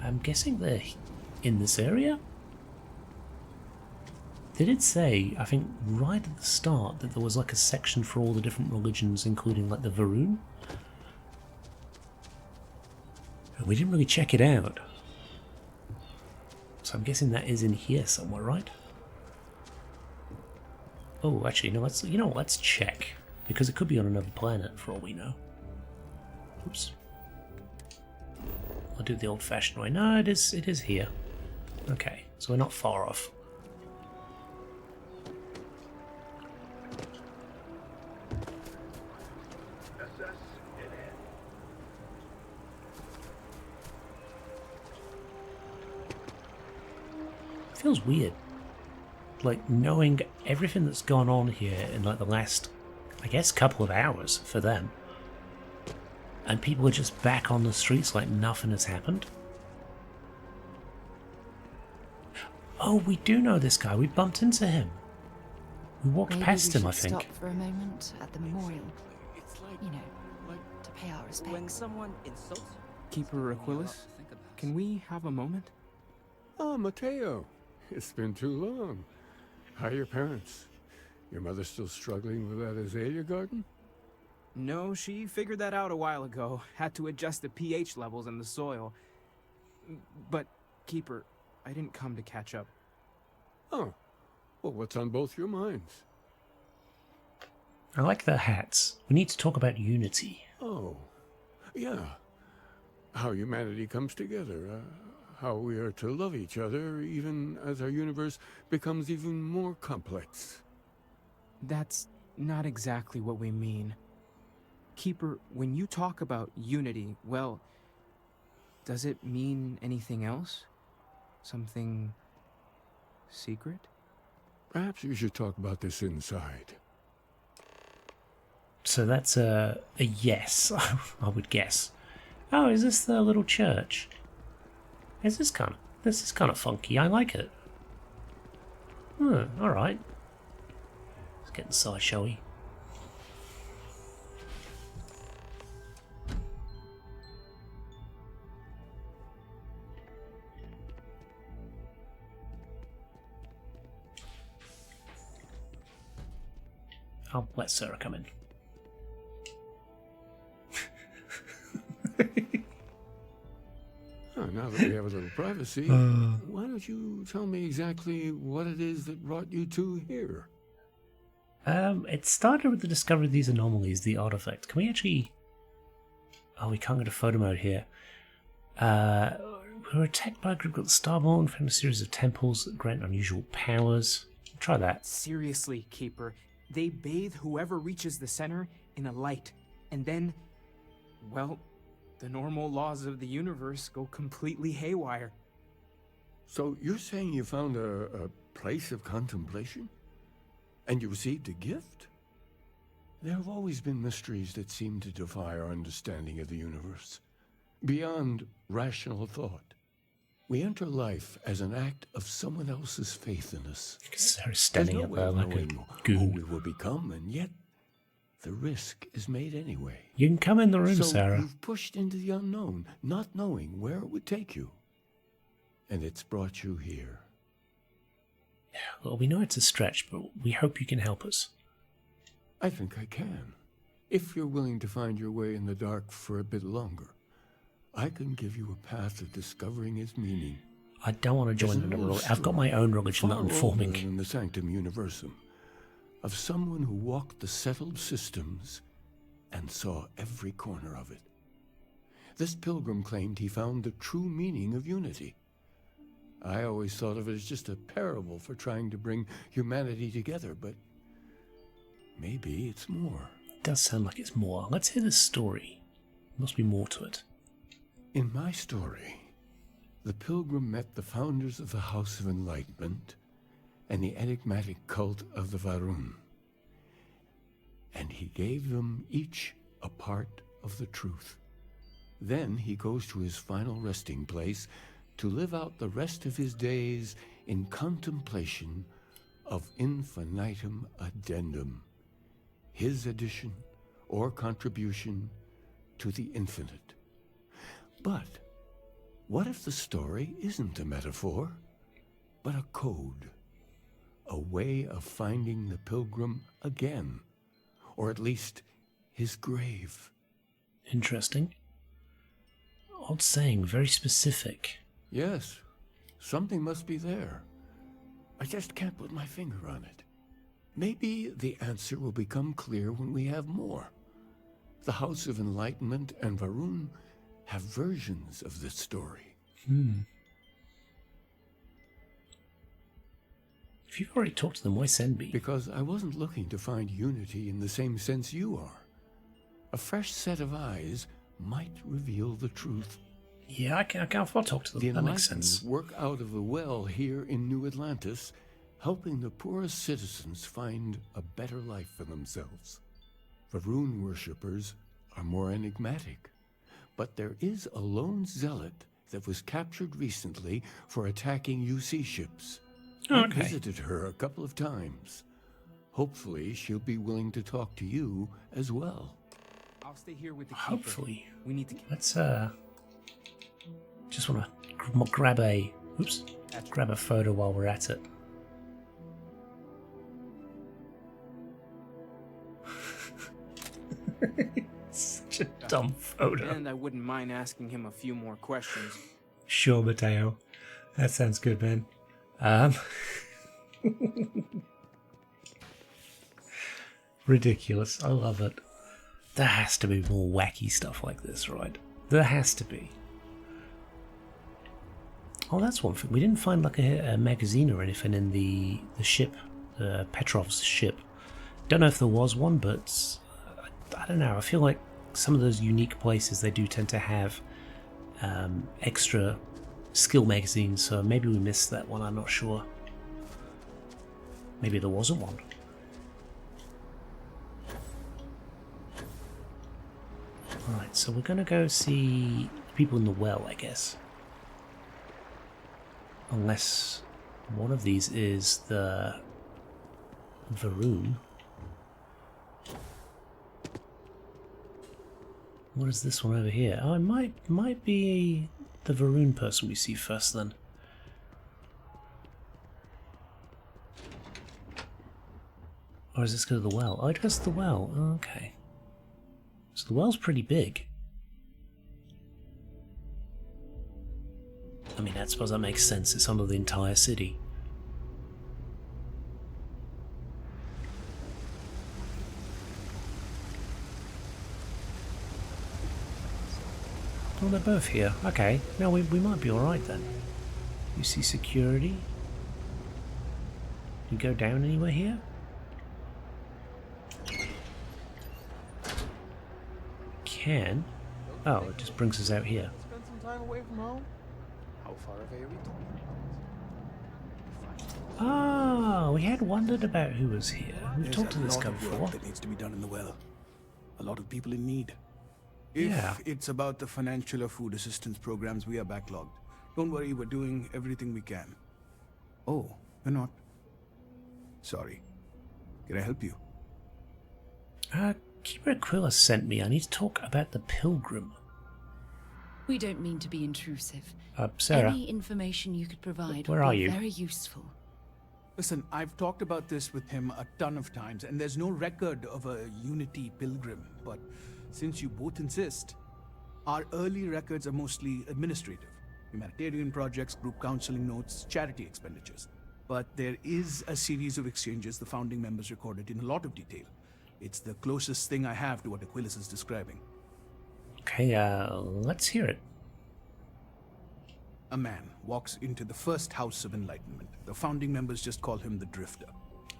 I'm guessing they're in this area? They did say, I think right at the start, that there was like a section for all the different religions, including like the Varun. And we didn't really check it out. So I'm guessing that is in here somewhere, right? Oh, actually, no, let's check. Because it could be on another planet, for all we know. Oops. I'll do it the old-fashioned way. No, it is here. Okay, so we're not far off. Feels weird. Like, knowing everything that's gone on here in like the last, I guess, couple of hours for them. And people are just back on the streets like nothing has happened. Oh, we do know this guy. We bumped into him. We walked past him, I think. Stop for a moment at the memorial. You know, to pay our respects. When someone insults Keeper Aquilus, can we have a moment? Oh, Mateo. It's been too long. How are your parents? Your mother still struggling with that azalea garden? No, she figured that out a while ago. Had to adjust the pH levels in the soil. But, Keeper, I didn't come to catch up. Oh. Well, what's on both your minds? I like their hats. We need to talk about unity. Oh. Yeah. How humanity comes together. How we are to love each other even as our universe becomes even more complex. That's not exactly what we mean. Keeper, when you talk about unity, well, does it mean anything else? Something secret? Perhaps we should talk about this inside. So that's a yes, I would guess. Oh, is this the little church? This is kind of funky. I like it. All right. Let's get inside, shall we? I'll let Sarah come in. Oh, now that we have a little privacy, why don't you tell me exactly what it is that brought you two here? It started with the discovery of these anomalies, the artifact. Can we actually... Oh, we can't go to photo mode here. We were attacked by a group called Starborn, found a series of temples that grant unusual powers. Try that. Seriously, Keeper. They bathe whoever reaches the center in a light. And then, well, the normal laws of the universe go completely haywire. So you're saying you found a place of contemplation? And you received a gift? There have always been mysteries that seem to defy our understanding of the universe. Beyond rational thought. We enter life as an act of someone else's faith in us. Sarah's standing up there like a who we will become, and yet the risk is made anyway. You can come in the room, so Sarah. You've pushed into the unknown, not knowing where it would take you. And it's brought you here. Yeah, well, we know it's a stretch, but we hope you can help us. I think I can. If you're willing to find your way in the dark for a bit longer, I can give you a path of discovering its meaning. I don't want to join the religion. I've got my own religion that I'm forming. In the Sanctum Universum, of someone who walked the settled systems and saw every corner of it. This pilgrim claimed he found the true meaning of unity. I always thought of it as just a parable for trying to bring humanity together, but maybe it's more. It does sound like it's more. Let's hear the story. There must be more to it. In my story, the pilgrim met the founders of the House of Enlightenment and the enigmatic cult of the Varun. And he gave them each a part of the truth. Then he goes to his final resting place to live out the rest of his days in contemplation of infinitum addendum, his addition or contribution to the infinite. But what if the story isn't a metaphor, but a code? A way of finding the pilgrim again, or at least his grave. Interesting. Odd saying, very specific. Yes, something must be there. I just can't put my finger on it. Maybe the answer will become clear when we have more. The House of Enlightenment and Varun have versions of this story. If you've already talked to them, why send me? Because I wasn't looking to find unity in the same sense you are. A fresh set of eyes might reveal the truth. Yeah, I'll talk to them. The That makes sense. work out of the well here in New Atlantis, helping the poorest citizens find a better life for themselves. Varun worshippers are more enigmatic, but there is a lone zealot that was captured recently for attacking UC ships. I visited her a couple of times. Hopefully, she'll be willing to talk to you as well. I'll stay here with the keeper. Hopefully. We need to... Let's, just want to grab a... Oops. Grab a photo while we're at it. Such a dumb photo. And I wouldn't mind asking him a few more questions. Sure, Mateo. That sounds good, man. Ridiculous. I love it. There has to be more wacky stuff like this, right? There has to be. Oh, that's one thing. We didn't find like a magazine or anything in the ship, Petrov's ship. Don't know if there was one, but I don't know. I feel like some of those unique places, they do tend to have extra skill magazines, so maybe we missed that one, I'm not sure. Maybe there wasn't one. Alright, so we're gonna go see people in the well, I guess. Unless one of these is the Varun. What is this one over here? Oh, it might be the Varun person we see first then. Or is this go to the well? Oh, it goes to the well. Oh, okay. So the well's pretty big. I mean, I suppose that makes sense. It's under the entire city. Oh, they're both here. Okay. Now we might be alright then. You see security? You go down anywhere here? Can. Oh, it just brings us out here. Spend some time away from home? How far away are we talking? Ah, we had wondered about who was here. We've There's talked to this a guy lot of before. work that needs to be done in the well. A lot of people in need. Yeah. If it's about the financial or food assistance programs, we are backlogged. Don't worry, we're doing everything we can. Oh, we're not. Sorry. Can I help you? Keeper Aquila sent me. I need to talk about the Pilgrim. We don't mean to be intrusive. Sarah. Any information you could provide Where would are be you? very useful. Listen, I've talked about this with him a ton of times, and there's no record of a Unity Pilgrim, but since you both insist, our early records are mostly administrative. Humanitarian projects, group counseling notes, charity expenditures. But there is a series of exchanges the founding members recorded in a lot of detail. It's the closest thing I have to what Aquilus is describing. Okay, let's hear it. A man walks into the first House of Enlightenment. The founding members just call him the Drifter.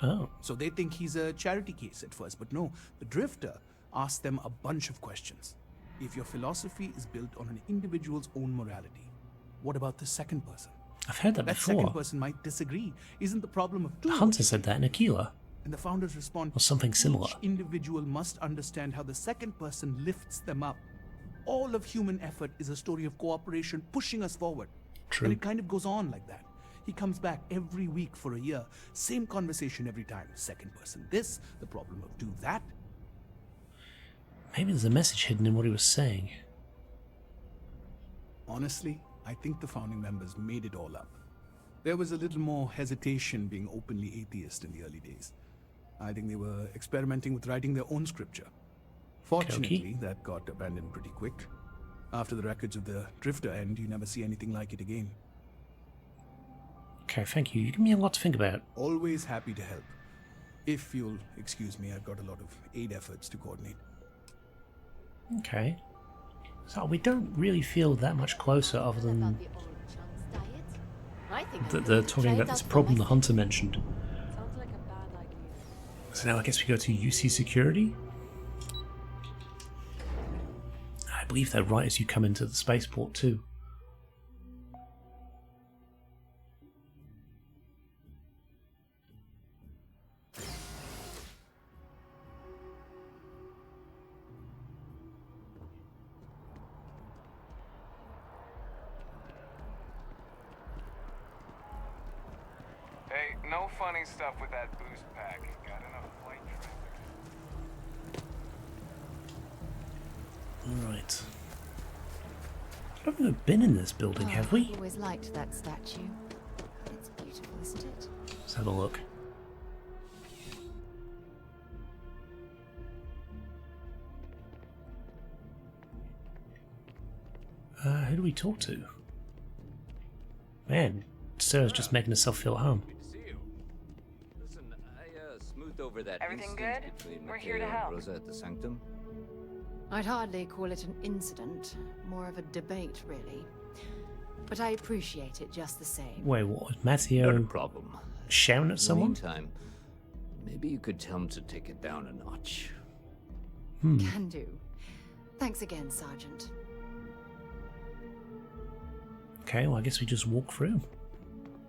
Oh. So they think he's a charity case at first, but no, the Drifter asks them a bunch of questions. If your philosophy is built on an individual's own morality, what about the second person? I've heard that before. That second person might disagree. Isn't the problem of two? Hunter said that in Aquila. And the founders respond, or something similar. Each individual must understand how the second person lifts them up. All of human effort is a story of cooperation pushing us forward. True. And it kind of goes on like that. He comes back every week for a year. Same conversation every time. Second person this, the problem of two that. Maybe there's a message hidden in what he was saying. Honestly, I think the founding members made it all up. There was a little more hesitation being openly atheist in the early days. I think they were experimenting with writing their own scripture. Fortunately, that got abandoned pretty quick. After the records of the Drifter end, you never see anything like it again. Okay, thank you. You give me a lot to think about. Always happy to help. If you'll excuse me, I've got a lot of aid efforts to coordinate. Okay. So we don't really feel that much closer other than they're talking about this problem the Hunter mentioned. So now I guess we go to UC Security. I believe they're right as you come into the spaceport too. Hey, no funny stuff with that boost pack. Got enough flight traffic. Alright. I don't think we've been in this building, have we? I always liked that statue. It's beautiful, isn't it? Let's have a look. Who do we talk to? Man, Sarah's just making herself feel at home. Listen, I smoothed over that Everything incident good? between We're here to Mateo and help. Rosa at the Sanctum. I'd hardly call it an incident, more of a debate, really. But I appreciate it just the same. Wait, what? Was Mateo Not a problem. shouting at someone? Meantime, maybe you could tell him to take it down a notch. Can do. Thanks again, Sergeant. Okay, well I guess we just walk through.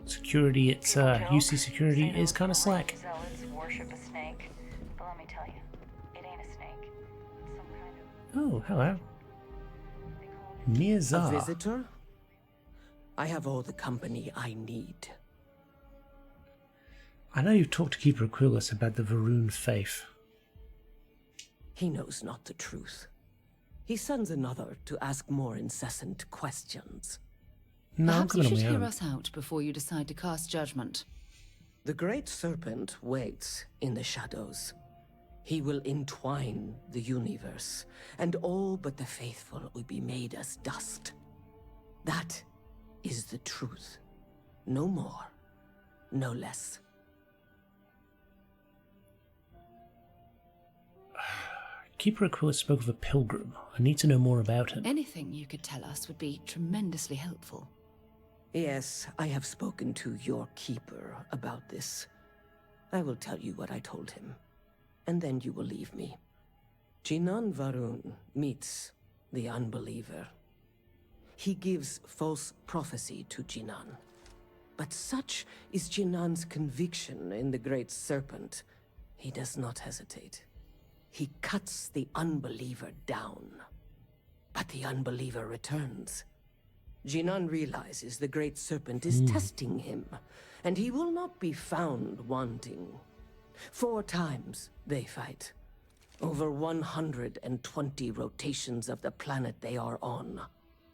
Security at UC Security is kind of slack. Zealots worship a snake, but let me tell you, it ain't a snake. It's some kind of... Oh, hello. A Mirza. visitor? I have all the company I need. I know you've talked to Keeper Aquilus about the Varun faith. He knows not the truth. He sends another to ask more incessant questions. No, Perhaps I'm you coming should on my hear own. us out before you decide to cast judgment. The Great Serpent waits in the shadows. He will entwine the universe, and all but the faithful will be made as dust. That is the truth. No more, no less. Keeper Aquilus spoke of a pilgrim. I need to know more about him. Anything you could tell us would be tremendously helpful. Yes, I have spoken to your keeper about this. I will tell you what I told him, and then you will leave me. Jinan Varun meets the unbeliever. He gives false prophecy to Jinan. But such is Jinan's conviction in the Great Serpent, he does not hesitate. He cuts the unbeliever down. But the unbeliever returns. Jinan realizes the Great Serpent is testing him, and he will not be found wanting. 4 times they fight. Over 120 rotations of the planet they are on.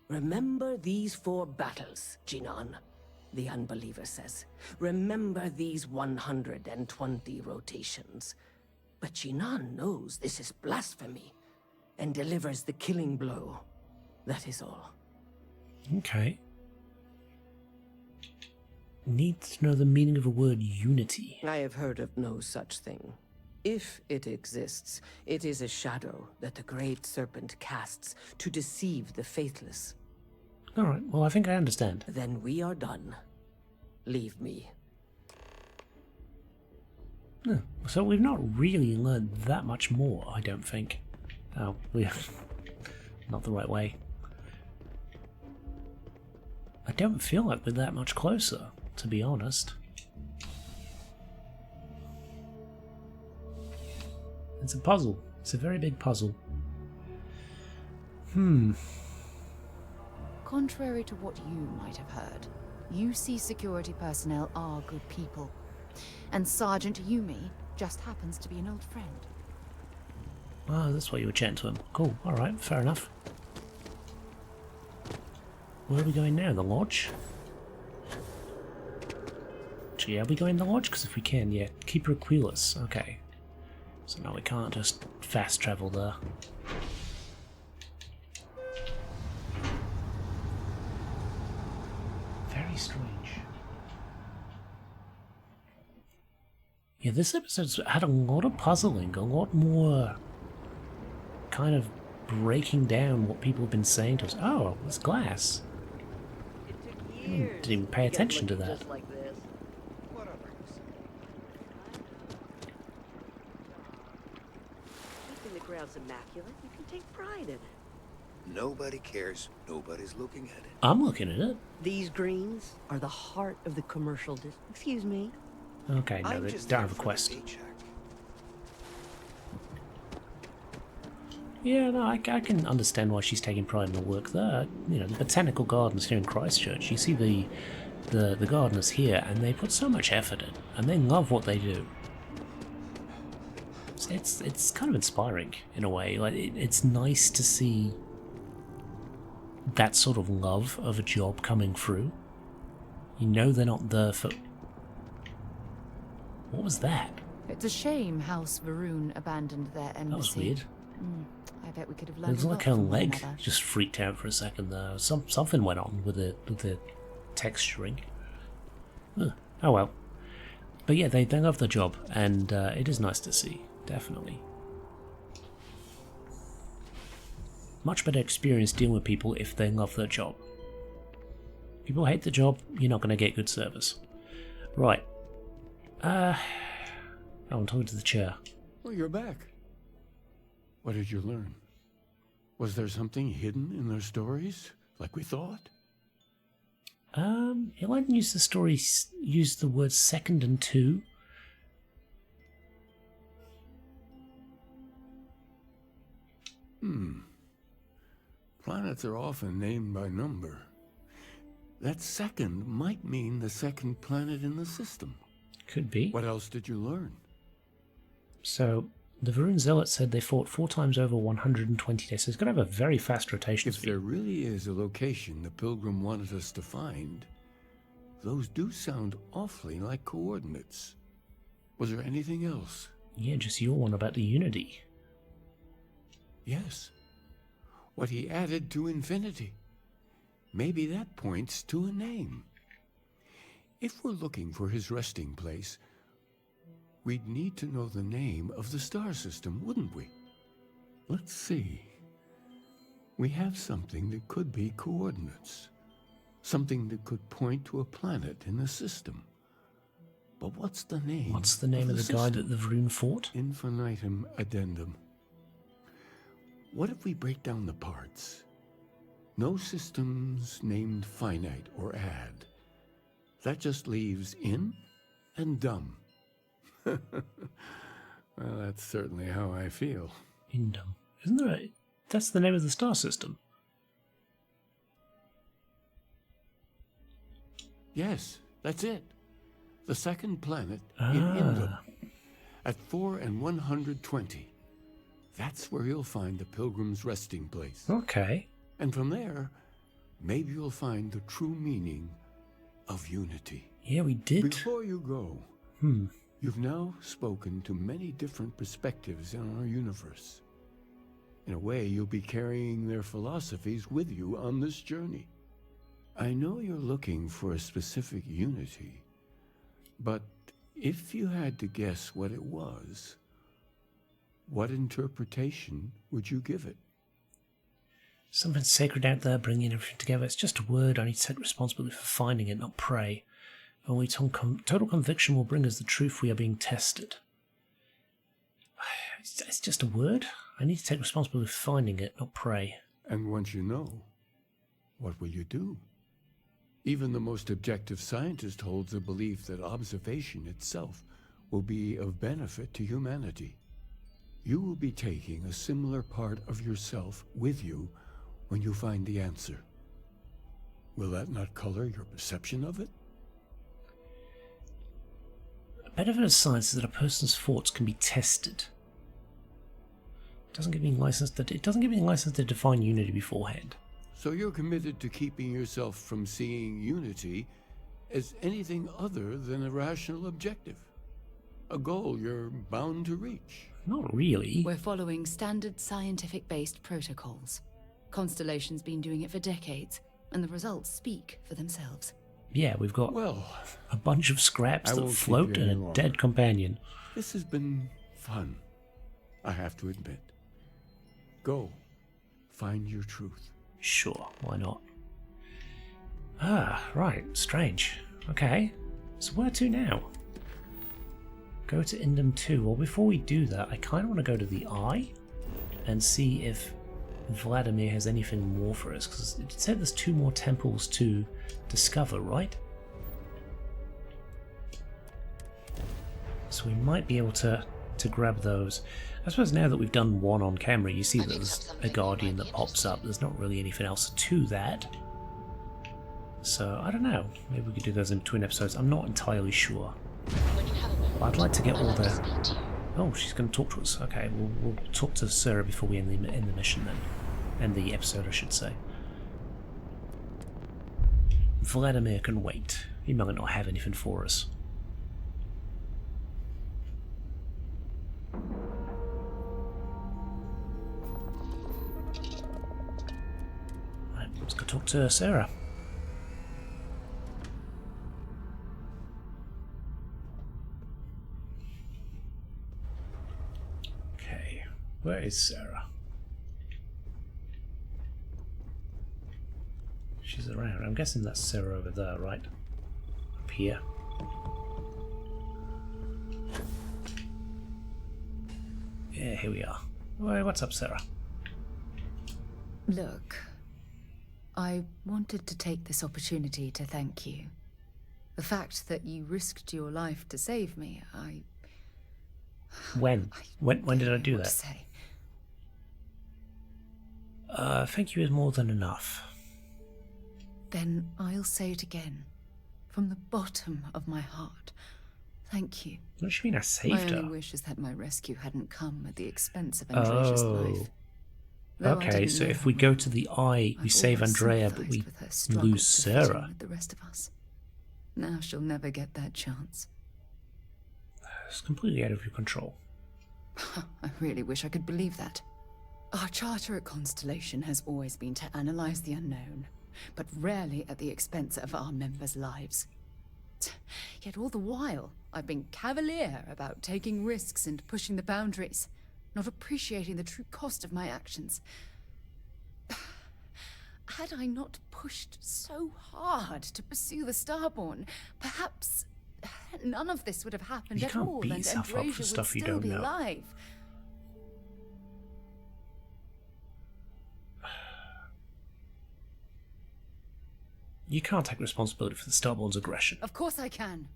Remember these 4 battles, Jinan, the unbeliever says. Remember these 120 rotations. But Jinan knows this is blasphemy, and delivers the killing blow. That is all. Okay. Need to know the meaning of the word unity. I have heard of no such thing. If it exists, it is a shadow that the Great Serpent casts to deceive the faithless. Alright, well I think I understand. Then we are done. Leave me. No, so we've not really learned that much more, I don't think. Oh, not the right way. I don't feel like we're that much closer, to be honest. It's a puzzle. It's a very big puzzle. Contrary to what you might have heard, UC security personnel are good people. And Sergeant Yumi just happens to be an old friend. Oh, that's why you were chatting to him. Cool, alright, fair enough. Where are we going now? The lodge? Actually, are we going to the lodge? Because if we can, yeah. Keeper Aquilus, okay. So now we can't just fast travel there. Very strange. Yeah, this episode's had a lot of puzzling, a lot more kind of breaking down what people have been saying to us. Oh, it's glass. Didn't even pay attention to that. Keeping the grounds immaculate, you can take pride in it. Nobody cares. Nobody's looking at it. I'm looking at it. These greens are the heart of the commercial district. Excuse me. Okay, no, they don't have a quest. Yeah, no, I can understand why she's taking pride in the work there. You know, the botanical gardens here in Christchurch, you see the gardeners here, and they put so much effort in, and they love what they do. It's kind of inspiring in a way. Like it's nice to see that sort of love of a job coming through. You know they're not there for. What was that? It's a shame House Varun abandoned their embassy. That was weird. I bet we could have It learned was a like lot her from one leg another. just freaked out for a second there. Something went on with the texturing. Oh well. But yeah, they love the job, and it is nice to see, definitely. Much better experience dealing with people if they love their job. People hate the job, you're not going to get good service. Right. I'm talking to the chair. Well, you're back. What did you learn? Was there something hidden in their stories, like we thought? Elaine used the story, used the words second and two. Planets are often named by number. That second might mean the second planet in the system. Could be. What else did you learn? So, the Varun Zealot said they fought 4 times over 120 days, so it's going to have a very fast rotation If speed. there really is a location the Pilgrim wanted us to find, those do sound awfully like coordinates. Was there anything else? Yeah, just your one about the Unity. Yes. What he added to infinity. Maybe that points to a name. If we're looking for his resting place, we'd need to know the name of the star system, wouldn't we? Let's see. We have something that could be coordinates. Something that could point to a planet in the system. But what's the name? What's the name of the guy that the Varun fought? Infinitum addendum. What if we break down the parts? No systems named finite or add. That just leaves in and dumb. Well, that's certainly how I feel. Indum. Isn't there a... That's the name of the star system. Yes, that's it. The second planet in Indum. At 4 and 120. That's where you'll find the Pilgrim's resting place. Okay. And from there, maybe you'll find the true meaning of unity. Yeah, we did. Before you go, you've now spoken to many different perspectives in our universe. In a way, you'll be carrying their philosophies with you on this journey. I know you're looking for a specific unity, but if you had to guess what it was, what interpretation would you give it? Something sacred out there bringing everything together. It's just a word. I need to take responsibility for finding it, not pray. Only total conviction will bring us the truth. We are being tested. It's just a word. I need to take responsibility for finding it, not pray. And once you know, what will you do? Even the most objective scientist holds a belief that observation itself will be of benefit to humanity. You will be taking a similar part of yourself with you when you find the answer. Will that not color your perception of it? A benefit of science is that a person's thoughts can be tested. It doesn't give me license to define unity beforehand. So you're committed to keeping yourself from seeing unity as anything other than a rational objective. A goal you're bound to reach. Not really. We're following standard scientific-based protocols. Constellation's been doing it for decades, and the results speak for themselves. Yeah, we've got a bunch of scraps that float and a dead companion. This has been fun, I have to admit. Go, find your truth. Sure, why not? Ah, right, strange. Okay, so where to now? Go to Indum 2. Well, before we do that, I kind of want to go to the Eye and see if Vladimir has anything more for us, because it said there's 2 more temples to discover, right? So we might be able to grab those. I suppose now that we've done one on camera, you see that there's a Guardian that pops up. There's not really anything else to that. So, I don't know. Maybe we could do those in between episodes. I'm not entirely sure. But I'd like to get all the... Oh, she's going to talk to us. Okay, we'll talk to Sarah before we end the mission then. End the episode, I should say. Vladimir can wait. He might not have anything for us. Let's go talk to Sarah. Okay, where is Sarah? She's around. I'm guessing that's Sarah over there, right? Up here. Yeah, here we are. Well, what's up, Sarah? Look, I wanted to take this opportunity to thank you. The fact that you risked your life to save me, When did I do that? Say. Thank you is more than enough. Then I'll say it again. From the bottom of my heart. Thank you. What do you mean I saved her? My only wish is that my rescue hadn't come at the expense of Andrea's life. Though okay, so if we go to the eye, we save Andrea, but we lose Sarah. With the rest of us. Now she'll never get that chance. It's completely out of your control. I really wish I could believe that. Our charter at Constellation has always been to analyze the unknown, but rarely at the expense of our members' lives. Yet all the while, I've been cavalier about taking risks and pushing the boundaries, not appreciating the true cost of my actions. Had I not pushed so hard to pursue the Starborn, perhaps none of this would have happened at all, and Andreja would still be alive. You can't take responsibility for the Starborn's aggression. Of course I can.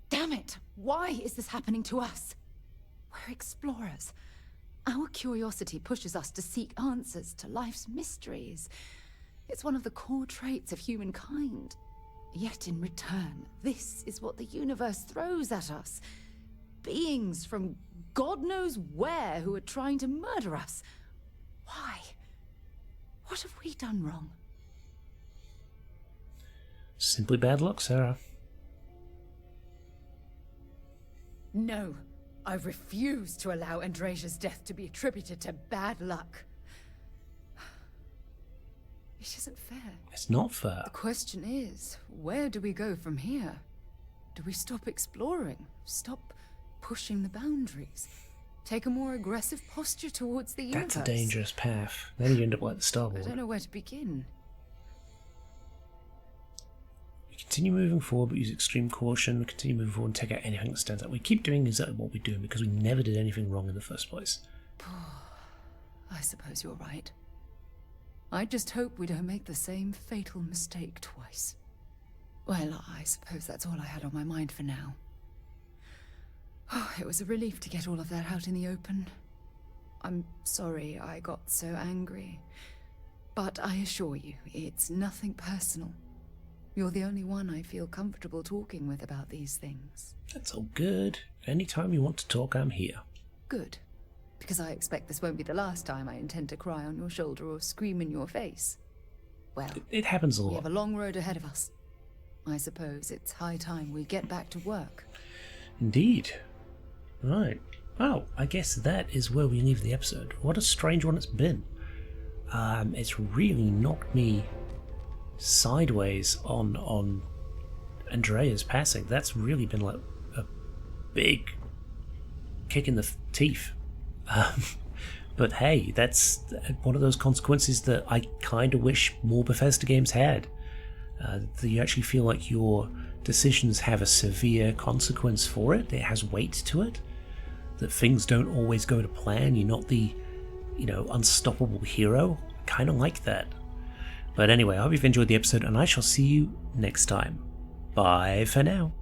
Damn it! Why is this happening to us? We're explorers. Our curiosity pushes us to seek answers to life's mysteries. It's one of the core traits of humankind. Yet in return, this is what the universe throws at us. Beings from God knows where who are trying to murder us. Why? What have we done wrong? Simply bad luck, Sarah. No, I refuse to allow Andreja's death to be attributed to bad luck. It isn't fair. It's not fair. The question is, where do we go from here? Do we stop exploring? Stop pushing the boundaries? Take a more aggressive posture towards the universe? That's a dangerous path. Then you end up like the Starborn. I don't know where to begin. We continue moving forward, but use extreme caution. We continue moving forward and take out anything that stands out. We keep doing exactly what we're doing because we never did anything wrong in the first place. I suppose you're right. I just hope we don't make the same fatal mistake twice. Well, I suppose that's all I had on my mind for now. Oh, it was a relief to get all of that out in the open. I'm sorry I got so angry. But I assure you, it's nothing personal. You're the only one I feel comfortable talking with about these things. That's all good. Anytime you want to talk, I'm here. Good. Because I expect this won't be the last time I intend to cry on your shoulder or scream in your face. Well, it happens a lot. We have a long road ahead of us. I suppose it's high time we get back to work. Indeed. Right. Well, I guess that is where we leave the episode. What a strange one it's been. It's really knocked me sideways on Andrea's passing. That's really been like a big kick in the teeth. But hey, that's one of those consequences that I kind of wish more Bethesda games had. That you actually feel like your decisions have a severe consequence for it. It has weight to it. That things don't always go to plan. You're not the, unstoppable hero. Kind of like that. But anyway, I hope you've enjoyed the episode, and I shall see you next time. Bye for now.